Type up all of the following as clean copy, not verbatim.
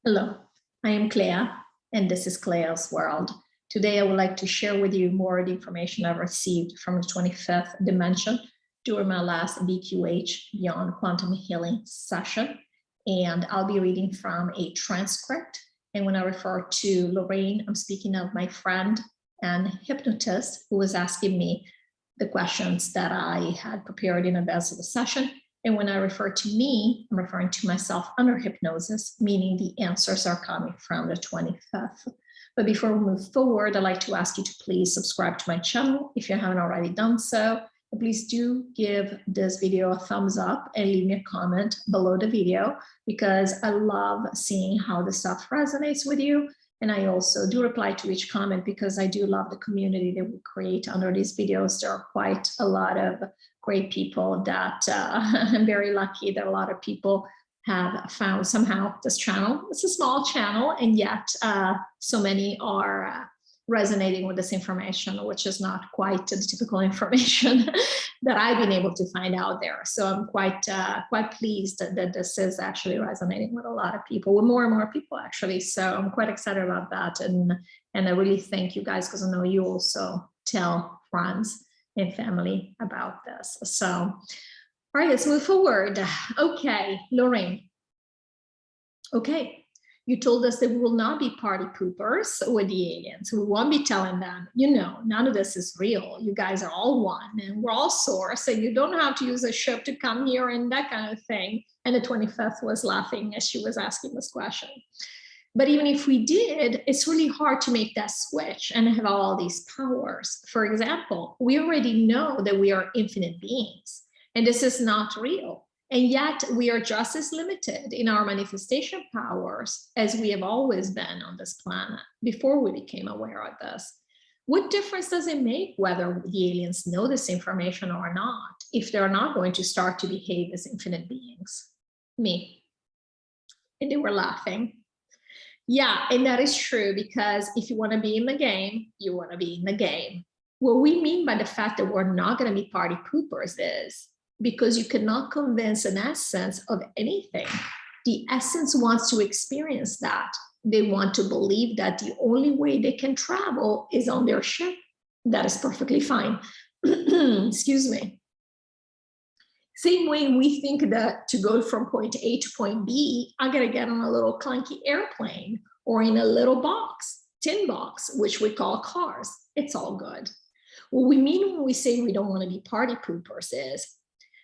Hello, I am Clea, and this is CLEA'S World. Today, I would like to share with you more of the information I've received from the 25th dimension during my last BQH Beyond Quantum Healing session. And I'll be reading from a transcript. And when I refer to Lorraine, I'm speaking of my friend and hypnotist who was asking me the questions that I had prepared in advance of the session. And when I refer to me, I'm referring to myself under hypnosis, meaning the answers are coming from the 25th. But before we move forward, I'd like to ask you to please subscribe to my channel if you haven't already done so. Please do give this video a thumbs up and leave me a comment below the video, because I love seeing how the stuff resonates with you. And I also do reply to each comment because I do love the community that we create under these videos. There are quite a lot of great people that I'm very lucky that a lot of people have found somehow this channel. It's a small channel, and yet so many are resonating with this information, which is not quite the typical information that I've been able to find out there. So I'm quite pleased that this is actually resonating with a lot of people, with more and more people actually. So I'm quite excited about that. And I really thank you guys, because I know you also tell friends and family about this. So, all right, let's move forward. Okay, Lorraine. Okay. You told us that we will not be party poopers with the aliens. We won't be telling them, you know, none of this is real. You guys are all one and we're all source, and you don't have to use a ship to come here and that kind of thing. And the 25th was laughing as she was asking this question. But even if we did, it's really hard to make that switch and have all these powers. For example, we already know that we are infinite beings, and this is not real. And yet we are just as limited in our manifestation powers as we have always been on this planet before we became aware of this. What difference does it make whether the aliens know this information or not, if they're not going to start to behave as infinite beings? Me. And they were laughing. Yeah, and that is true, because if you want to be in the game, you want to be in the game. What we mean by the fact that we're not going to be party poopers is because you cannot convince an essence of anything. The essence wants to experience that. They want to believe that the only way they can travel is on their ship. That is perfectly fine. Excuse me. Same way we think that to go from point A to point B, I gotta get on a little clunky airplane or in a little box, tin box, which we call cars. It's all good. What we mean when we say we don't want to be party poopers is,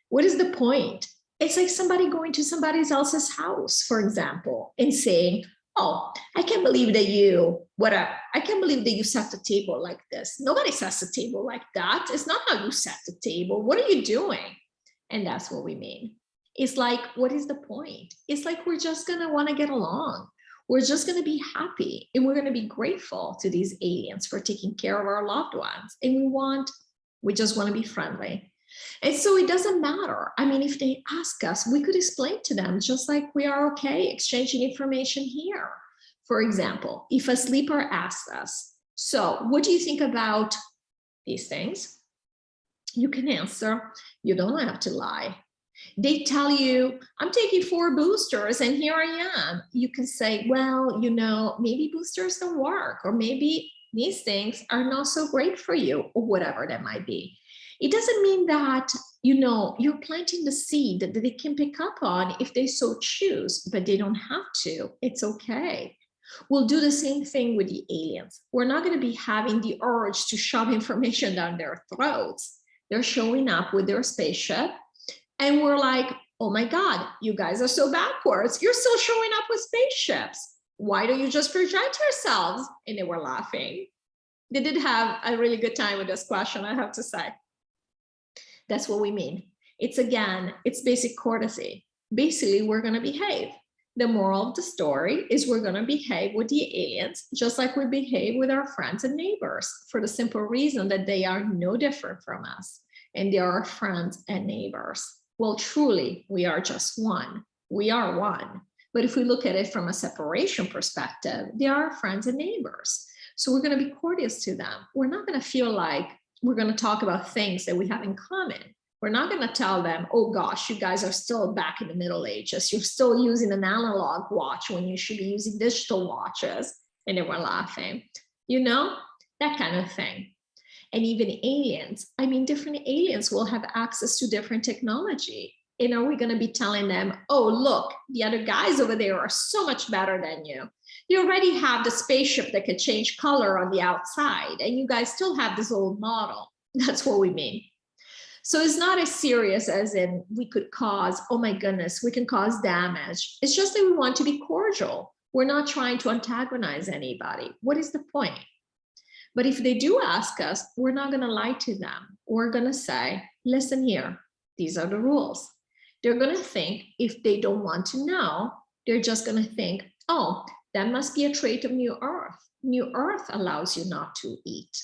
what is the point? It's like somebody going to somebody else's house, for example, and saying, oh, I can't believe that you, whatever, I can't believe that you set the table like this. Nobody sets the table like that. It's not how you set the table. What are you doing? And that's what we mean. It's like, what is the point? It's like, we're just going to want to get along. We're just going to be happy, and we're going to be grateful to these aliens for taking care of our loved ones. And we just want to be friendly. And so it doesn't matter. I mean, if they ask us, we could explain to them, just like we are okay exchanging information here. For example, if a sleeper asks us, so what do you think about these things? You can answer. You don't have to lie. They tell you, I'm taking 4 boosters and here I am. You can say, well, you know, maybe boosters don't work, or maybe these things are not so great for you, or whatever that might be. It doesn't mean that, you know, you're planting the seed that they can pick up on if they so choose, but they don't have to. It's okay. We'll do the same thing with the aliens. We're not going to be having the urge to shove information down their throats. They're showing up with their spaceship, and we're like, oh my God, you guys are so backwards. You're still showing up with spaceships. Why don't you just project yourselves? And they were laughing. They did have a really good time with this question, I have to say. That's what we mean. It's, again, it's basic courtesy. Basically, we're going to behave. The moral of the story is we're going to behave with the aliens just like we behave with our friends and neighbors, for the simple reason that they are no different from us, and they are our friends and neighbors. Well, truly, we are just one. We are one. But if we look at it from a separation perspective, they are our friends and neighbors. So we're going to be courteous to them. We're not going to feel like we're going to talk about things that we have in common. We're not going to tell them, oh gosh, you guys are still back in the Middle Ages. You're still using an analog watch when you should be using digital watches. And they were laughing, you know, that kind of thing. And even aliens, I mean, different aliens will have access to different technology. And are we going to be telling them, oh, look, the other guys over there are so much better than you. You already have the spaceship that can change color on the outside, and you guys still have this old model. That's what we mean. So it's not as serious as in we could cause, oh my goodness, we can cause damage. It's just that we want to be cordial. We're not trying to antagonize anybody. What is the point? But if they do ask us, we're not going to lie to them. We're going to say, listen here, these are the rules. They're going to think, if they don't want to know, they're just going to think, oh, that must be a trait of New Earth. New Earth allows you not to eat.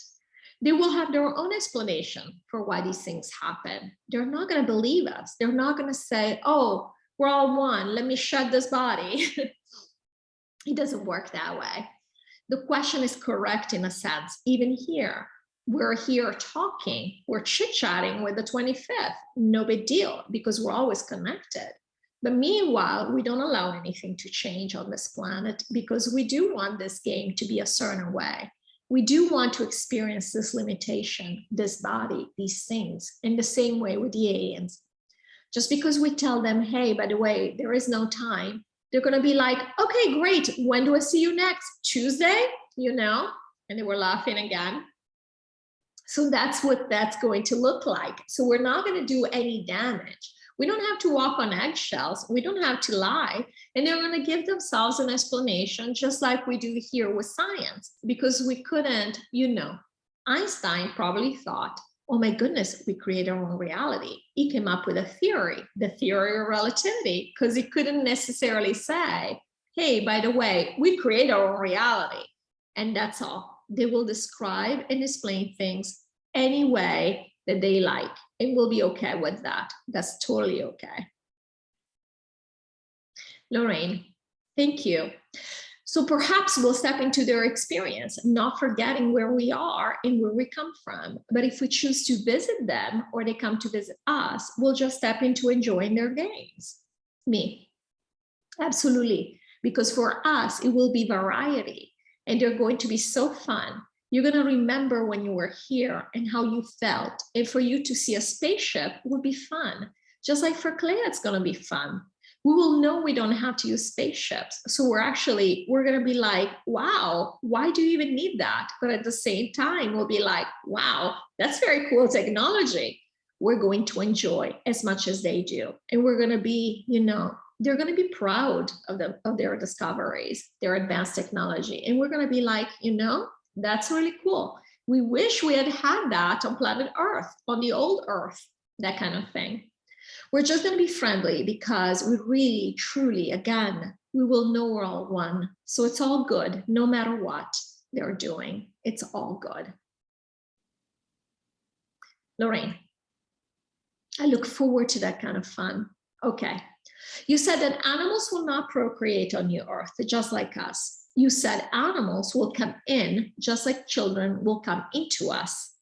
They will have their own explanation for why these things happen. They're not going to believe us. They're not going to say, oh, we're all one. Let me shed this body. It doesn't work that way. The question is correct in a sense. Even here, we're here talking, we're chit-chatting with the 25th. No big deal, because we're always connected. But meanwhile, we don't allow anything to change on this planet, because we do want this game to be a certain way. We do want to experience this limitation, this body, these things, in the same way with the aliens. Just because we tell them, hey, by the way, there is no time, they're going to be like, okay, great. When do I see you next? Tuesday? You know? And they were laughing again. So that's what that's going to look like. So we're not going to do any damage. We don't have to walk on eggshells. We don't have to lie. And they're going to give themselves an explanation, just like we do here with science, because we couldn't, you know, Einstein probably thought, oh my goodness, we create our own reality. He came up with a theory, the theory of relativity, because he couldn't necessarily say, hey, by the way, we create our own reality. And that's all. They will describe and explain things any way that they like, and we'll be okay with that. That's totally okay. Lorraine, thank you. So perhaps we'll step into their experience, not forgetting where we are and where we come from. But if we choose to visit them or they come to visit us, we'll just step into enjoying their games. Me, absolutely. Because for us, it will be variety and they're going to be so fun. You're going to remember when you were here and how you felt. And for you to see a spaceship would be fun. Just like for Clea, it's going to be fun. We will know we don't have to use spaceships. So we're going to be like, wow, why do you even need that? But at the same time, we'll be like, wow, that's very cool technology. We're going to enjoy as much as they do. And we're going to be, you know, they're going to be proud of their discoveries, their advanced technology. And we're going to be like, you know, that's really cool. We wish we had had that on planet Earth, on the old Earth, that kind of thing. We're just going to be friendly because we really, truly, again, we will know we're all one. So it's all good, no matter what they're doing. It's all good. Lorraine, I look forward to that kind of fun. Okay. You said that animals will not procreate on New Earth, just like us. You said animals will come in, just like children will come into us.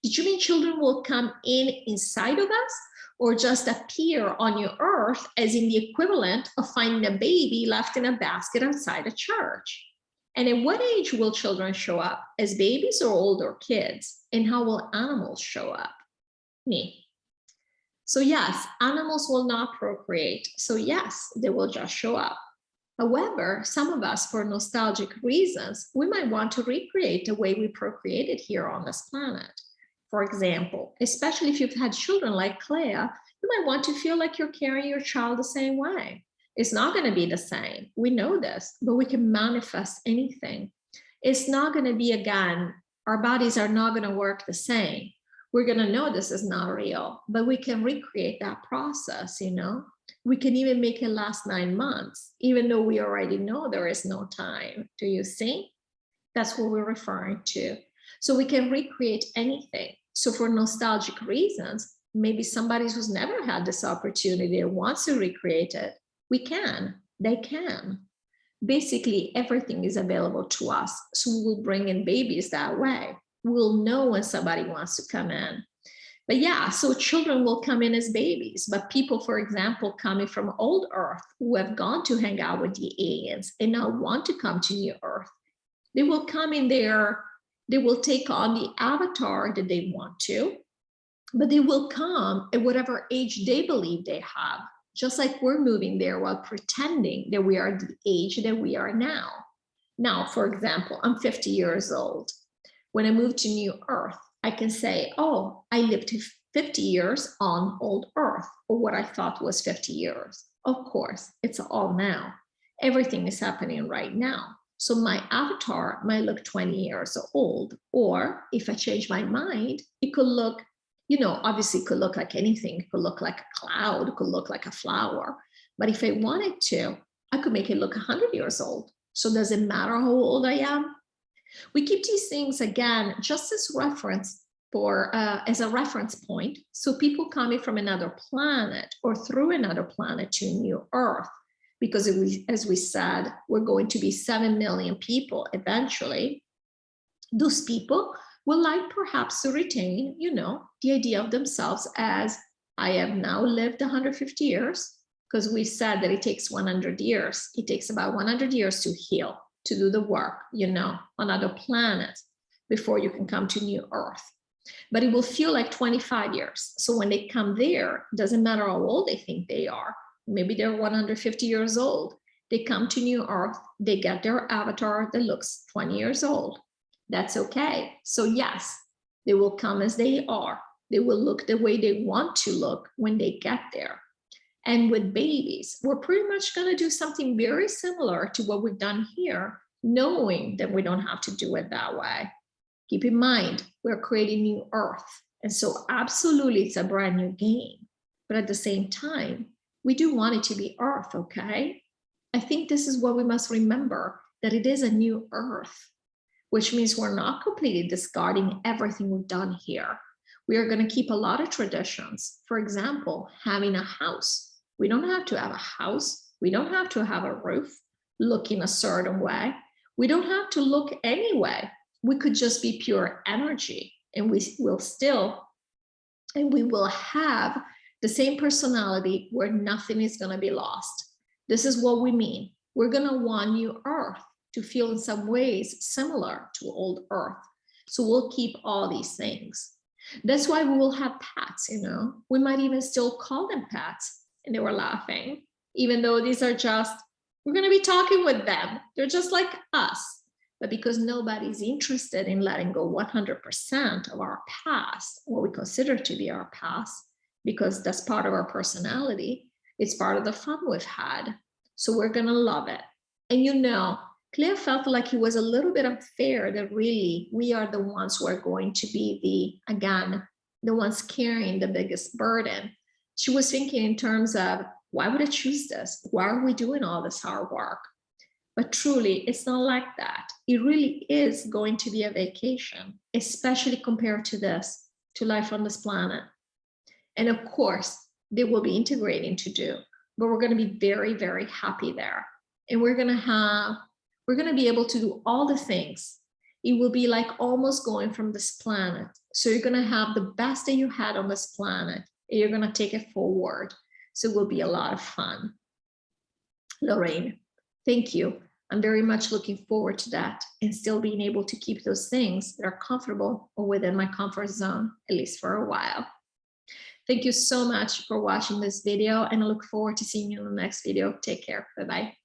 Did you mean children will come in inside of us? Or just appear on your earth as in the equivalent of finding a baby left in a basket outside a church? And at what age will children show up? As babies or older kids? And how will animals show up? Me. So yes, animals will not procreate. So yes, they will just show up. However, some of us, for nostalgic reasons, we might want to recreate the way we procreated here on this planet. For example, especially if you've had children like Clea, you might want to feel like you're carrying your child the same way. It's not going to be the same. We know this, but we can manifest anything. It's not going to be, again, our bodies are not going to work the same. We're going to know this is not real, but we can recreate that process, you know? We can even make it last 9 months, even though we already know there is no time. Do you see? That's what we're referring to. So we can recreate anything. So for nostalgic reasons, maybe somebody who's never had this opportunity and wants to recreate it, we can, they can. Basically, everything is available to us. So we will bring in babies that way. We'll know when somebody wants to come in. But yeah, so children will come in as babies, but people, for example, coming from old Earth who have gone to hang out with the aliens and now want to come to new Earth, they will come in there, they will take on the avatar that they want to, but they will come at whatever age they believe they have, just like we're moving there while pretending that we are the age that we are now. Now, for example, I'm 50 years old. When I move to new Earth, I can say, oh, I lived 50 years on old Earth, or what I thought was 50 years. Of course, it's all now. Everything is happening right now. So my avatar might look 20 years old, or if I change my mind, it could look, you know, obviously it could look like anything. It could look like a cloud, it could look like a flower. But if I wanted to, I could make it look 100 years old. So does it matter how old I am? We keep these things, again, just as reference for as a reference point. So people coming from another planet or through another planet to new Earth, because as we said, we're going to be 7 million people eventually. Those people will like perhaps to retain, you know, the idea of themselves as, I have now lived 150 years, because we said that it takes 100 years. It takes about 100 years to heal, to do the work, you know, on other planets before you can come to new Earth. But it will feel like 25 years. So when they come there, it doesn't matter how old they think they are. Maybe they're 150 years old. They come to new Earth, they get their avatar that looks 20 years old. That's okay. So yes, they will come as they are. They will look the way they want to look when they get there. And with babies, we're pretty much going to do something very similar to what we've done here, knowing that we don't have to do it that way. Keep in mind, we're creating new Earth. And so absolutely, it's a brand new game. But at the same time, we do want it to be Earth, okay? I think this is what we must remember, that it is a new Earth, which means we're not completely discarding everything we've done here. We are going to keep a lot of traditions. For example, having a house. We don't have to have a house. We don't have to have a roof looking a certain way. We don't have to look any way. We could just be pure energy, and we will have the same personality where nothing is going to be lost. This is what we mean. We're going to want new Earth to feel in some ways similar to old Earth. So we'll keep all these things. That's why we will have pets, you know. We might even still call them pets. And they were laughing, even though these are just, we're going to be talking with them. They're just like us. But because nobody's interested in letting go 100% of our past, what we consider to be our past, because that's part of our personality, it's part of the fun we've had. So we're going to love it. And you know, Clea felt like it was a little bit unfair that really we are the ones who are going to be the ones carrying the biggest burden. She was thinking in terms of, why would I choose this? Why are we doing all this hard work? But truly, it's not like that. It really is going to be a vacation, especially compared to this, to life on this planet. And of course, they will be integrating to do, but we're going to be very, very happy there. And we're going to be able to do all the things. It will be like almost going from this planet. So you're going to have the best that you had on this planet. And you're going to take it forward. So it will be a lot of fun. Lorraine, thank you. I'm very much looking forward to that and still being able to keep those things that are comfortable or within my comfort zone, at least for a while. Thank you so much for watching this video, and I look forward to seeing you in the next video. Take care. Bye-bye.